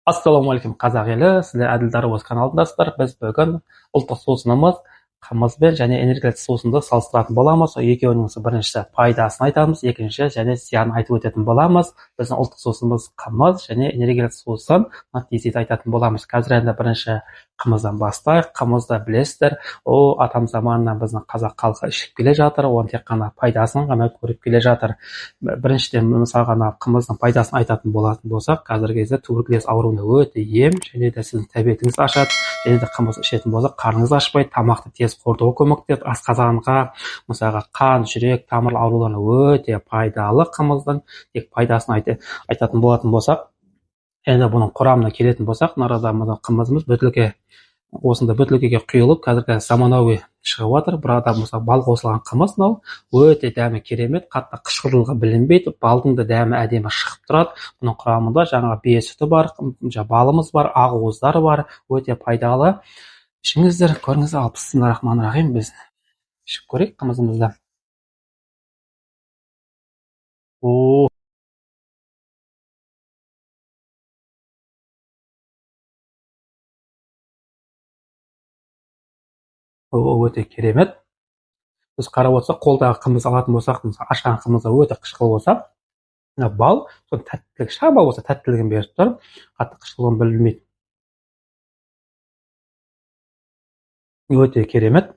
Ассалаумағалейкум қазақ елі, сіздер әділ дарабоз каналындасыздар. Біз бүгін ұлттық сусынымыз қымызбен және энергетикалық сусынды салыстыратын боламыз. Екеуінің біріншісі пайдасын айтамыз, екінші және зиянын айтып өтетін боламыз. Біздің ұлттық сусынымыз қымыз және энергетикалық сусын тезірек айтатын боламыз. Қазір енді бірінші қымыздан бастайық. Қымызды білесіздер, ол атам заманынан біздің қазақ халқы ішіп келе жатыр, оны тек қана пайдасын ғана көріп келе жатыр. Біріншіден мысалға қымыздың пайдасын айтатын болатын болсақ, қазіргі кезде туберкулез ауруына өте ем, және де сіздің тәбетіңізді ашады, және де қымыз ішетін болса қарныңыз ашпайды, тамақты тез қорытуға көмектеседі. Асқазанға, мысалға қан, жүрек, тамыр ауруларына өте пайдалы қымыздың. Тек пайдасын айтатын болатын болсақ, енді бұның құрамына келетін болсақ, мына қымызымыз осында бөтелкеге құйылып, қазіргі заманауи шығып жатыр. Бұнда мысалы бал қосылған қымыз, өте дәмі керемет, қатты қышқылдығы білінбейді, балдың да дәмі әдемі шығып тұрады. Бұның құрамында жаңа бие сүті бар, балымыз бар, ақуыздар бар, өте пайдалы. Ішіңіздер, көріңіздер. Ал бисмиллахир-рахманир-рахим, біз ішіп көрейік қымызымызды. Өте керемет. Біз қарап отырсақ, қолдағы қымыз алатын болсақ, ашқан қымызда өте қышқыл болса, бал, сол тәттілік, шабал болса тәттілігін беріп тұр, қатты қышқылығын білмейді. Өте керемет.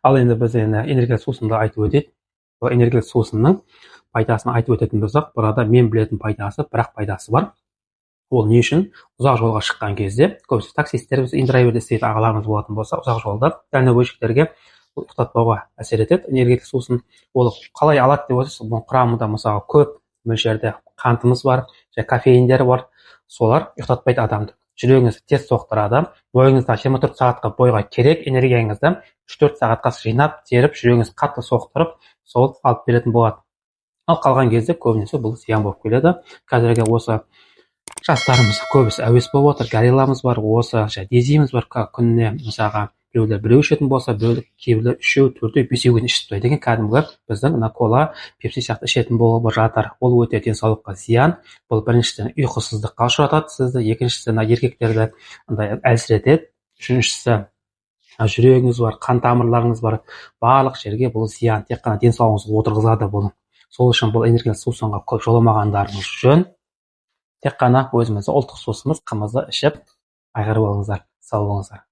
Ал енді біз энергетикалық сусынды айтып өтейік. Энергетикалық сусынның пайдасын айтып өтетін болсақ, burada мен білетін пайдасы, бірақ пайдасы бар. Ол не үшін? Ұзақ жолға шыққан кезде, көбісі таксистеріміз, индраверде істейтін ағаларымыз болатын болса, ұзақ жолда дальнобойщиктерге ұйықтатпауға әсер етеді. Энергетикалық сусын ол қалай алады деп отырсыз? Бұның құрамында мысалы көп мөлшерде қантымыз бар, кофеиндер бар. Солар ұйықтатпайды адамды. Жүрегіңізді тез соқтырады. Бойыңызда 24 сағатқа бойға керек энергияңызды 3-4 сағатқа жинап, теріп, жүрегіңіз қатты соқтырып, сол алып беретін болады. Ал қалған кезде көбінесе бұл зиян болып келеді. Қазіргі осы жастарымыз көбісі әуес болып отыр, горилламыз бар, осы дезиміз бар, күніне мысалға біреулер біреу ішетін болса, кейбіреулер 3, 4, 5 күн ішіп тастайды деген кәдімгі біздің кола, пепси сияқты ішетін болып жатыр. Ол өте денсаулыққа зиян. Бұл біріншіден ұйқысыздыққа ұшыратады сізді, екіншіден еркектерді әлсіретеді, үшіншісі жүрегіңіз бар, қан тамырларыңыз бар, барлық жерге бұл зиян, тек қана денсаулығыңызға отырғызады бұл. Сол үшін бұл энергетикалық сусынға көп жоламағандарыңыз жөн. Тек қана өзіміздің ұлттық сусынымыз қымызды ішіп айғыр болыңыздар, сау болыңыздар.